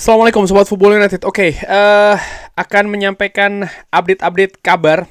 Assalamualaikum Sobat Football United. Akan menyampaikan update-update kabar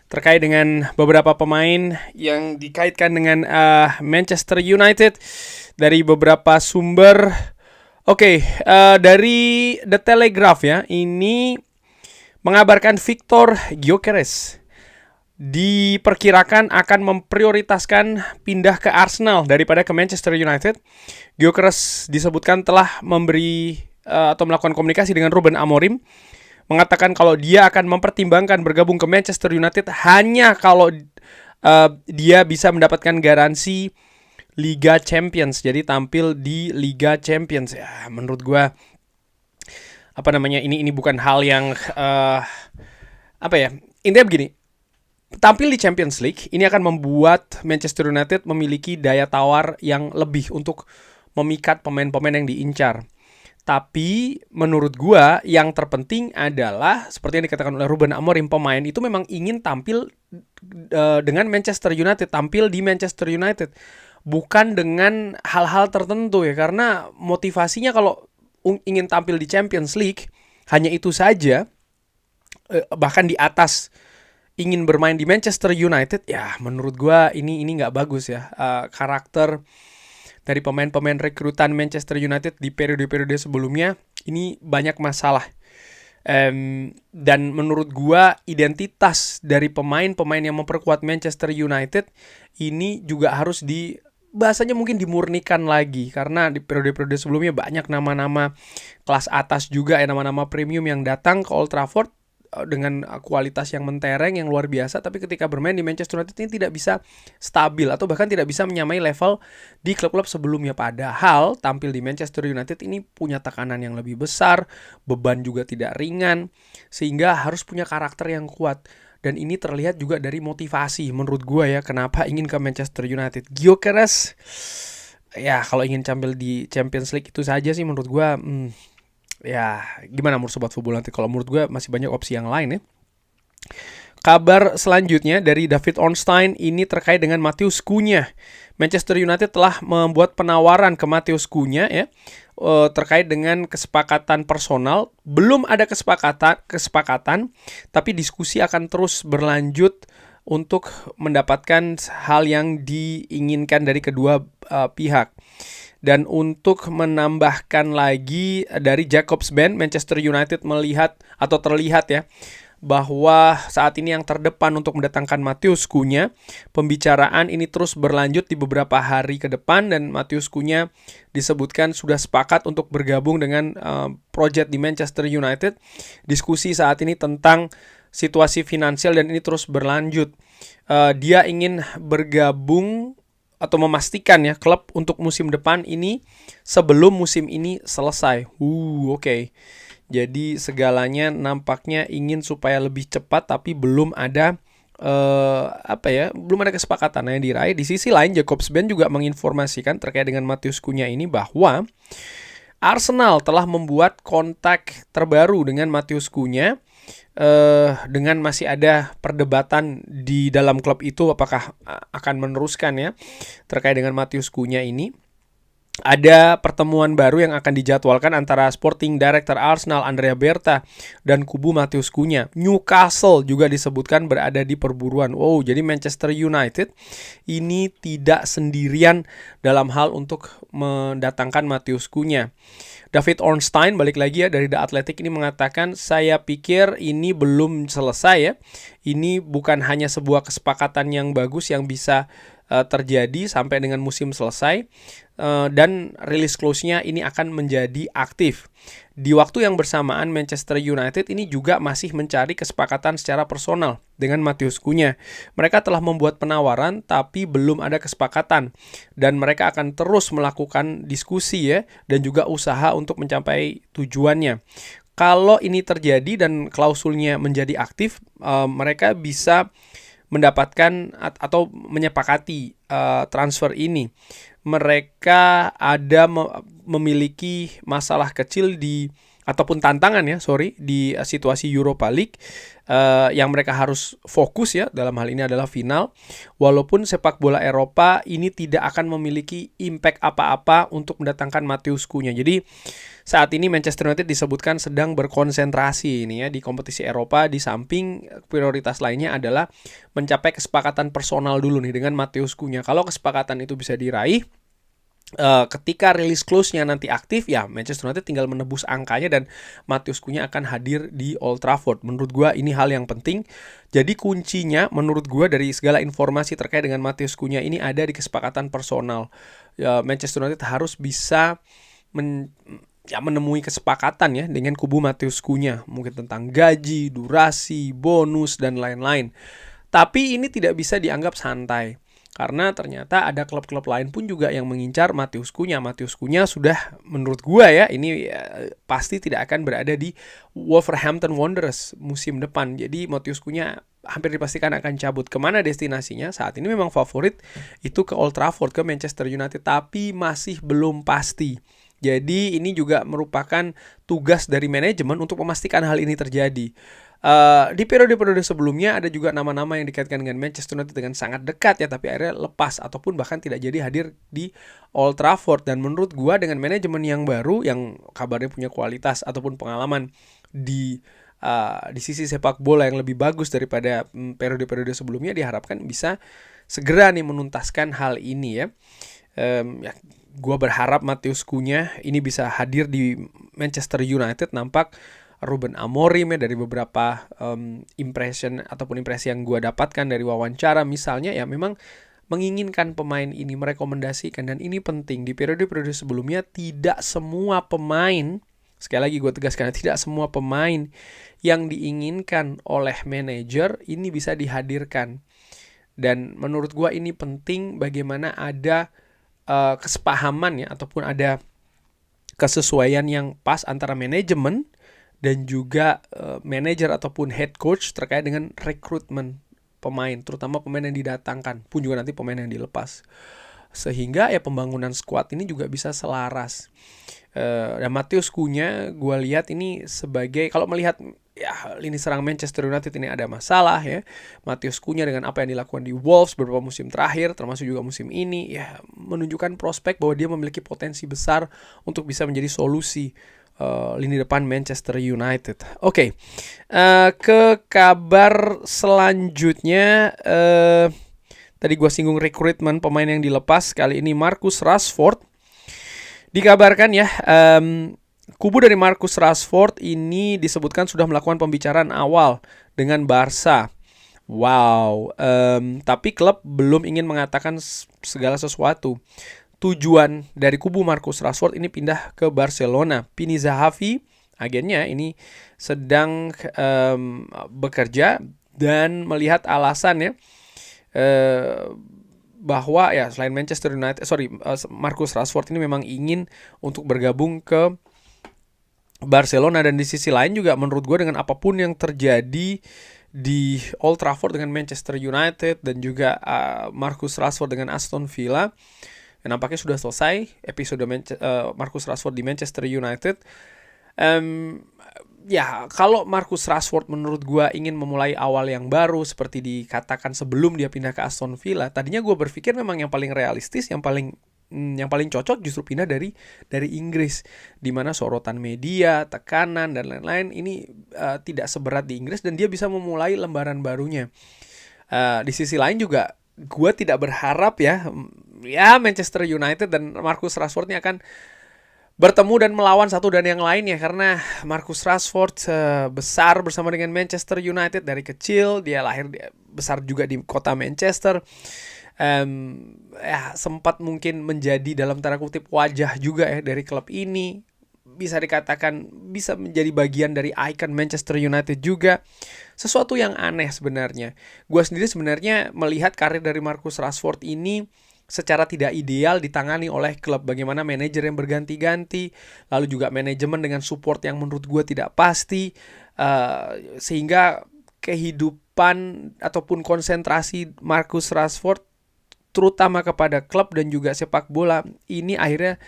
terkait dengan beberapa pemain yang dikaitkan dengan Manchester United dari beberapa sumber. Dari The Telegraph ya, ini mengabarkan Victor Gyökeres diperkirakan akan memprioritaskan pindah ke Arsenal daripada ke Manchester United. Gyökeres disebutkan telah memberi atau melakukan komunikasi dengan Ruben Amorim, mengatakan kalau dia akan mempertimbangkan bergabung ke Manchester United hanya kalau dia bisa mendapatkan garansi Liga Champions. Jadi tampil di Liga Champions ya. Menurut gue ini bukan hal yang intinya begini. Tampil di Champions League ini akan membuat Manchester United memiliki daya tawar yang lebih untuk memikat pemain-pemain yang diincar. Tapi menurut gua yang terpenting adalah seperti yang dikatakan oleh Ruben Amorim, pemain itu memang ingin tampil dengan Manchester United, tampil di Manchester United, bukan dengan hal-hal tertentu ya. Karena motivasinya kalau ingin tampil di Champions League hanya itu saja, bahkan di atas ingin bermain di Manchester United, ya menurut gua ini nggak bagus ya. Karakter dari pemain-pemain rekrutan Manchester United di periode-periode sebelumnya ini banyak masalah. Dan menurut gua identitas dari pemain-pemain yang memperkuat Manchester United ini juga harus bahasanya mungkin dimurnikan lagi, karena di periode-periode sebelumnya banyak nama-nama kelas atas juga ya, nama-nama premium yang datang ke Old Trafford dengan kualitas yang mentereng, yang luar biasa, tapi ketika bermain di Manchester United ini tidak bisa stabil atau bahkan tidak bisa menyamai level di klub-klub sebelumnya. Padahal tampil di Manchester United ini punya tekanan yang lebih besar, beban juga tidak ringan, sehingga harus punya karakter yang kuat. Dan ini terlihat juga dari motivasi menurut gue ya, kenapa ingin ke Manchester United. Gyökeres ya kalau ingin tampil di Champions League itu saja sih menurut gue. Ya gimana menurut Sobat Football nanti? Kalau menurut gue masih banyak opsi yang lain ya. Kabar selanjutnya dari David Ornstein ini terkait dengan Matheus Cunha. Manchester United telah membuat penawaran ke Matheus Cunha ya, terkait dengan kesepakatan personal. Belum ada kesepakatan, tapi diskusi akan terus berlanjut untuk mendapatkan hal yang diinginkan dari kedua pihak. Dan untuk menambahkan lagi dari Jacobs Band, Manchester United melihat atau terlihat ya bahwa saat ini yang terdepan untuk mendatangkan Matheus Cunha. Pembicaraan ini terus berlanjut di beberapa hari ke depan, dan Matheus Cunha disebutkan sudah sepakat untuk bergabung dengan project di Manchester United. Diskusi saat ini tentang situasi finansial dan ini terus berlanjut. Dia ingin bergabung atau memastikan ya klub untuk musim depan ini sebelum musim ini selesai. Oke. Jadi segalanya nampaknya ingin supaya lebih cepat, tapi belum ada belum ada kesepakatan yang diraih. Di sisi lain, Jacobs Band juga menginformasikan terkait dengan Matheus Cunha ini bahwa Arsenal telah membuat kontak terbaru dengan Matheus Cunha. Dengan masih ada perdebatan di dalam klub itu apakah akan meneruskan ya terkait dengan Matheus Cunha ini. Ada pertemuan baru yang akan dijadwalkan antara Sporting Director Arsenal Andrea Berta dan kubu Matheus Cunha. Newcastle juga disebutkan berada di perburuan. Jadi Manchester United ini tidak sendirian dalam hal untuk mendatangkan Matheus Cunha. David Ornstein balik lagi ya dari The Athletic ini mengatakan, saya pikir ini belum selesai ya. Ini bukan hanya sebuah kesepakatan yang bagus yang bisa terjadi sampai dengan musim selesai, dan release clause-nya ini akan menjadi aktif. Di waktu yang bersamaan Manchester United ini juga masih mencari kesepakatan secara personal dengan Matheus Cunha. Mereka telah membuat penawaran tapi belum ada kesepakatan, dan mereka akan terus melakukan diskusi ya dan juga usaha untuk mencapai tujuannya. Kalau ini terjadi dan klausulnya menjadi aktif, mereka bisa mendapatkan atau menyepakati transfer ini. Mereka memiliki masalah kecil ataupun tantangan di situasi Europa League, yang mereka harus fokus ya dalam hal ini adalah final. Walaupun sepak bola Eropa ini tidak akan memiliki impact apa-apa untuk mendatangkan Matheus Cunha. Jadi saat ini Manchester United disebutkan sedang berkonsentrasi ini ya di kompetisi Eropa, di samping prioritas lainnya adalah mencapai kesepakatan personal dulu nih dengan Matheus Cunha. Kalau kesepakatan itu bisa diraih, ketika release clause-nya nanti aktif, ya Manchester United tinggal menebus angkanya dan Matheus Cunha akan hadir di Old Trafford. Menurut gue ini hal yang penting. Jadi kuncinya menurut gue dari segala informasi terkait dengan Matheus Cunha ini ada di kesepakatan personal. Manchester United harus bisa menemui kesepakatan ya dengan kubu Matheus Cunha, mungkin tentang gaji, durasi, bonus, dan lain-lain. Tapi ini tidak bisa dianggap santai. Karena ternyata ada klub-klub lain pun juga yang mengincar Matheus Cunha. Matheus Cunha sudah menurut gua ya ini pasti tidak akan berada di Wolverhampton Wanderers musim depan. Jadi Matheus Cunha hampir dipastikan akan cabut. Kemana destinasinya? Saat ini memang favorit itu ke Old Trafford, ke Manchester United, tapi masih belum pasti. Jadi ini juga merupakan tugas dari manajemen untuk memastikan hal ini terjadi. Di periode-periode sebelumnya ada juga nama-nama yang dikaitkan dengan Manchester United dengan sangat dekat ya, tapi akhirnya lepas ataupun bahkan tidak jadi hadir di Old Trafford. Dan menurut gua dengan manajemen yang baru yang kabarnya punya kualitas ataupun pengalaman di sisi sepak bola yang lebih bagus daripada periode-periode sebelumnya, diharapkan bisa segera nih menuntaskan hal ini ya. Gua berharap Matheus Cunha ini bisa hadir di Manchester United. Nampak Ruben Amorim ya, dari beberapa impresi yang gue dapatkan dari wawancara misalnya, ya memang menginginkan pemain ini, merekomendasikan. Dan ini penting, di periode-periode sebelumnya tidak semua pemain, sekali lagi gue tegaskan, tidak semua pemain yang diinginkan oleh manajer ini bisa dihadirkan. Dan menurut gue ini penting, bagaimana ada kesepahaman ya, ataupun ada kesesuaian yang pas antara manajemen dan juga manajer ataupun head coach terkait dengan rekrutmen pemain, terutama pemain yang didatangkan pun juga nanti pemain yang dilepas, sehingga ya pembangunan skuad ini juga bisa selaras. Dan Matheus Cunha gue lihat ini sebagai, kalau melihat ya lini serang Manchester United ini ada masalah ya, Matheus Cunha dengan apa yang dilakukan di Wolves beberapa musim terakhir termasuk juga musim ini ya menunjukkan prospek bahwa dia memiliki potensi besar untuk bisa menjadi solusi lini depan Manchester United. Oke. Ke kabar selanjutnya, tadi gue singgung rekrutmen pemain yang dilepas. Kali ini Marcus Rashford dikabarkan ya, kubu dari Marcus Rashford ini disebutkan sudah melakukan pembicaraan awal dengan Barca. Wow, tapi klub belum ingin mengatakan segala sesuatu. Tujuan dari kubu Marcus Rashford ini pindah ke Barcelona. Pini Zahavi, agennya ini sedang bekerja dan melihat alasan ya, bahwa ya selain Manchester United, Marcus Rashford ini memang ingin untuk bergabung ke Barcelona. Dan di sisi lain juga menurut gue dengan apapun yang terjadi di Old Trafford dengan Manchester United dan juga Marcus Rashford dengan Aston Villa, yang nampaknya sudah selesai episode Marcus Rashford di Manchester United. Ya kalau Marcus Rashford menurut gue ingin memulai awal yang baru seperti dikatakan sebelum dia pindah ke Aston Villa, tadinya gue berpikir memang yang paling realistis, yang paling cocok justru pindah dari Inggris, di mana sorotan media, tekanan dan lain-lain ini tidak seberat di Inggris dan dia bisa memulai lembaran barunya. Di sisi lain juga gue tidak berharap ya Manchester United dan Marcus Rashford ini akan bertemu dan melawan satu dan yang lainnya, karena Marcus Rashford besar bersama dengan Manchester United dari kecil. Dia besar juga di kota Manchester. Sempat mungkin menjadi dalam tanda kutip wajah juga ya dari klub ini. Bisa dikatakan bisa menjadi bagian dari ikon Manchester United juga. Sesuatu yang aneh sebenarnya. Gue sendiri sebenarnya melihat karir dari Marcus Rashford ini secara tidak ideal ditangani oleh klub. Bagaimana manajer yang berganti-ganti, lalu juga manajemen dengan support yang menurut gue tidak pasti, sehingga kehidupan ataupun konsentrasi Marcus Rashford terutama kepada klub dan juga sepak bola ini akhirnya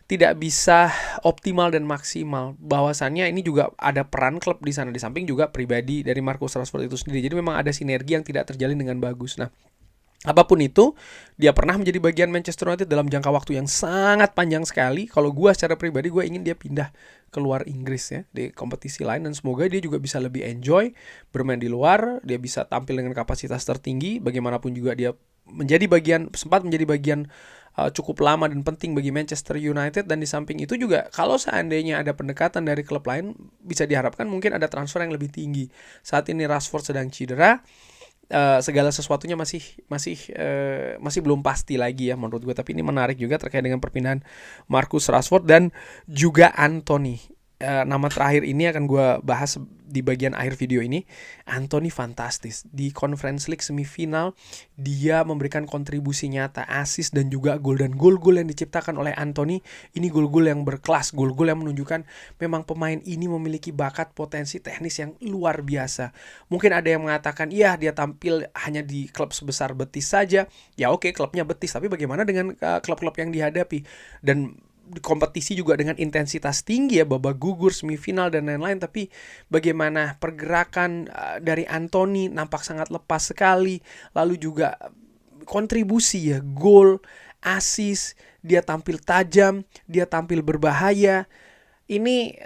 tidak bisa optimal dan maksimal. Bahwasannya ini juga ada peran klub di sana, di samping juga pribadi dari Marcus Rashford itu sendiri. Jadi memang ada sinergi yang tidak terjalin dengan bagus. Nah, Apapun itu, dia pernah menjadi bagian Manchester United dalam jangka waktu yang sangat panjang sekali. Kalau gue secara pribadi, gue ingin dia pindah keluar Inggris ya, di kompetisi lain. Dan semoga dia juga bisa lebih enjoy bermain di luar. Dia bisa tampil dengan kapasitas tertinggi. Bagaimanapun juga dia sempat menjadi bagian cukup lama dan penting bagi Manchester United. Dan di samping itu juga, kalau seandainya ada pendekatan dari klub lain, bisa diharapkan mungkin ada transfer yang lebih tinggi. Saat ini Rashford sedang cedera. Segala sesuatunya masih belum pasti lagi ya menurut gue. Tapi ini menarik juga terkait dengan perpindahan Marcus Rashford dan juga Anthony. Nama terakhir ini akan gue bahas di bagian akhir video ini. Anthony fantastis. Di Conference League semifinal, dia memberikan kontribusi nyata, assist dan juga gol. Dan gol-gol yang diciptakan oleh Anthony, ini gol-gol yang berkelas. Gol-gol yang menunjukkan memang pemain ini memiliki bakat, potensi teknis yang luar biasa. Mungkin ada yang mengatakan, iya dia tampil hanya di klub sebesar Betis saja. Ya oke, klubnya Betis. Tapi bagaimana dengan klub-klub yang dihadapi? Dan di kompetisi juga dengan intensitas tinggi ya, babak gugur, semifinal dan lain-lain. Tapi bagaimana pergerakan dari Anthony nampak sangat lepas sekali. Lalu juga kontribusi ya, gol, assist, dia tampil tajam, dia tampil berbahaya. Ini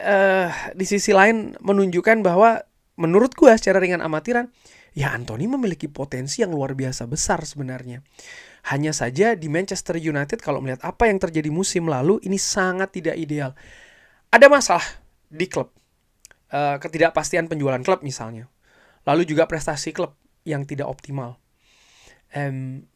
di sisi lain menunjukkan bahwa menurut gue secara ringan amatiran, ya Anthony memiliki potensi yang luar biasa besar sebenarnya. Hanya saja di Manchester United, kalau melihat apa yang terjadi musim lalu, ini sangat tidak ideal. Ada masalah di klub. Ketidakpastian penjualan klub misalnya. Lalu juga prestasi klub yang tidak optimal.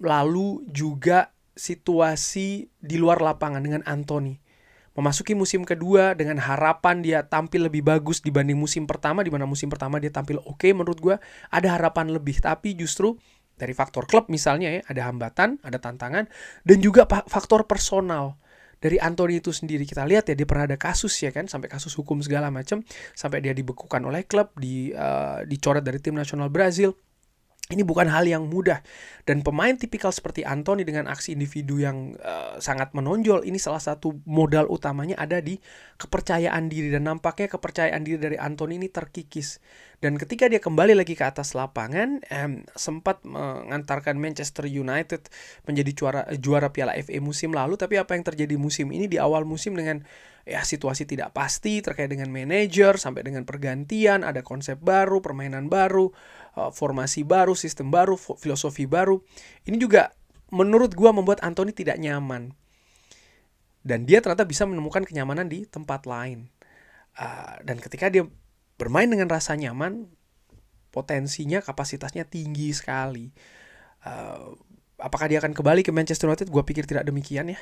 Lalu juga situasi di luar lapangan dengan Anthony. Memasuki musim kedua dengan harapan dia tampil lebih bagus dibanding musim pertama, di mana musim pertama dia tampil oke, menurut gue ada harapan lebih. Tapi justru dari faktor klub misalnya ya, ada hambatan, ada tantangan, dan juga faktor personal dari Anthony itu sendiri. Kita lihat ya, dia pernah ada kasus ya kan, sampai kasus hukum segala macam, sampai dia dibekukan oleh klub, dicoret dari tim nasional Brazil. Ini bukan hal yang mudah. Dan pemain tipikal seperti Anthony dengan aksi individu yang sangat menonjol, ini salah satu modal utamanya ada di kepercayaan diri. Dan nampaknya kepercayaan diri dari Anthony ini terkikis. Dan ketika dia kembali lagi ke atas lapangan, sempat mengantarkan Manchester United menjadi juara Piala FA musim lalu. Tapi apa yang terjadi musim ini di awal musim dengan ya situasi tidak pasti terkait dengan manajer, sampai dengan pergantian, ada konsep baru, permainan baru, formasi baru, sistem baru, filosofi baru. Ini juga menurut gua membuat Anthony tidak nyaman. Dan dia ternyata bisa menemukan kenyamanan di tempat lain. Dan ketika dia bermain dengan rasa nyaman, potensinya, kapasitasnya tinggi sekali. Apakah dia akan kembali ke Manchester United? Gue pikir tidak demikian ya.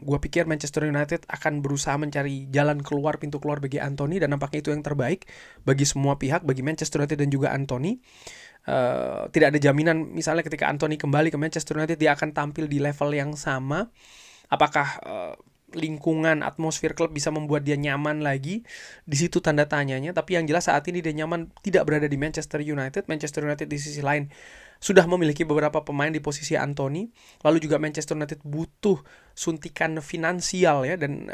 Gue pikir Manchester United akan berusaha mencari jalan keluar, pintu keluar bagi Anthony. Dan nampaknya itu yang terbaik bagi semua pihak, bagi Manchester United dan juga Anthony. Tidak ada jaminan misalnya ketika Anthony kembali ke Manchester United dia akan tampil di level yang sama. Apakah lingkungan, atmosfer klub bisa membuat dia nyaman lagi? Di situ tanda tanyanya. Tapi yang jelas saat ini dia nyaman tidak berada di Manchester United. Manchester United di sisi lain sudah memiliki beberapa pemain di posisi Anthony. Lalu juga Manchester United butuh suntikan finansial ya. Dan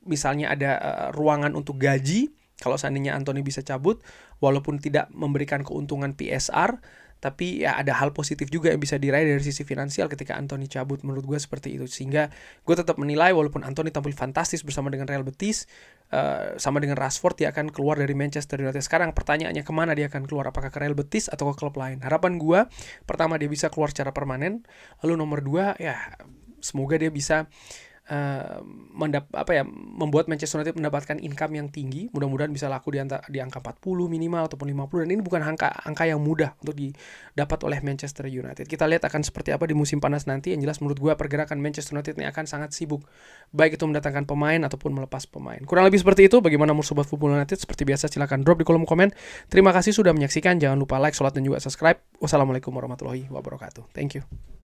misalnya ada ruangan untuk gaji kalau seandainya Anthony bisa cabut, walaupun tidak memberikan keuntungan PSR, tapi ya ada hal positif juga yang bisa diraih dari sisi finansial ketika Anthony cabut. Menurut gue seperti itu. Sehingga gue tetap menilai walaupun Anthony tampil fantastis bersama dengan Real Betis, sama dengan Rashford, dia akan keluar dari Manchester United. Sekarang pertanyaannya kemana dia akan keluar? Apakah ke Real Betis atau ke klub lain? Harapan gue, pertama dia bisa keluar secara permanen. Lalu nomor 2 ya semoga dia bisa membuat Manchester United mendapatkan income yang tinggi. Mudah-mudahan bisa laku di angka 40 minimal ataupun 50. Dan ini bukan angka yang mudah untuk didapat oleh Manchester United. Kita lihat akan seperti apa di musim panas nanti. Yang jelas menurut gue pergerakan Manchester United ini akan sangat sibuk, baik itu mendatangkan pemain ataupun melepas pemain. Kurang lebih seperti itu. Bagaimana menurut Sobat Football United? Seperti biasa silahkan drop di kolom komen. Terima kasih sudah menyaksikan. Jangan lupa like, sholat dan juga subscribe. Wassalamualaikum warahmatullahi wabarakatuh. Thank you.